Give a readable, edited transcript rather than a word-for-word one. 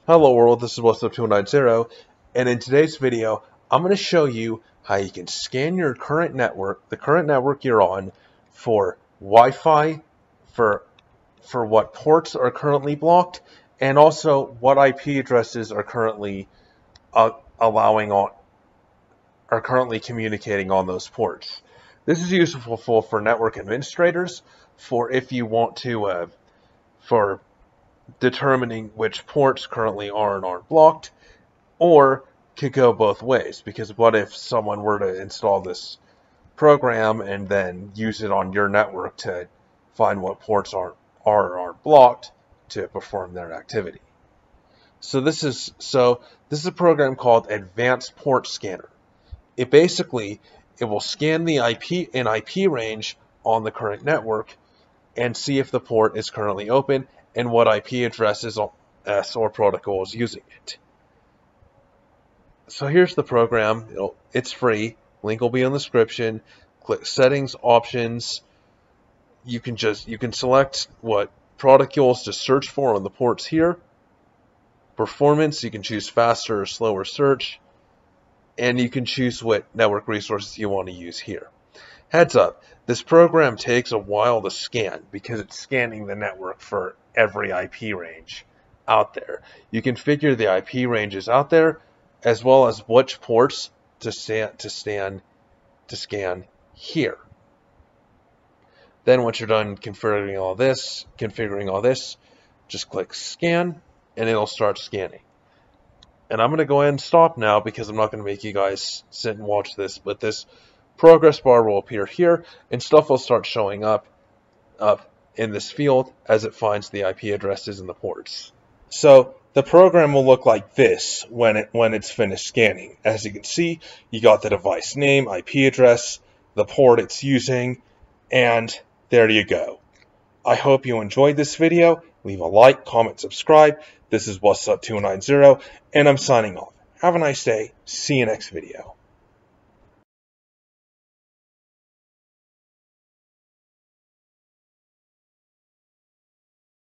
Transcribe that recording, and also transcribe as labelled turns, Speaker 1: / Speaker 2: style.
Speaker 1: Hello world, this is What's Up 290, and in today's video, I'm going to show you how you can scan your current network, the current network you're on, for Wi-Fi, for what ports are currently blocked, and also what IP addresses are currently communicating on those ports. This is useful for network administrators, for if you want to, for determining which ports currently are and aren't blocked, or could go both ways, because what if someone were to install this program and then use it on your network to find what ports are or aren't blocked to perform their activity. So this is a program called Advanced Port Scanner. It will scan the IP range on the current network and see if the port is currently open and what IP addresses or protocol is using it. So here's the program. It's free. Link will be in the description. Click Settings, Options. You can select what protocols to search for on the ports here. Performance, you can choose faster or slower search, and you can choose what network resources you want to use here. Heads up, this program takes a while to scan because it's scanning the network for every IP range out there. You can configure the IP ranges out there as well as which ports to scan here. Then once you're done configuring all this, just click Scan and it'll start scanning. And I'm going to go ahead and stop now because I'm not going to make you guys sit and watch this, but this progress bar will appear here and stuff will start showing up in this field as it finds the IP addresses and the ports. So the program will look like this when it's finished scanning. As you can see, you got the device name, IP address, the port it's using, and there you go. I hope you enjoyed this video. Leave a like, comment, subscribe. This is What's Up 290, and I'm signing off. Have a nice day. See you next video.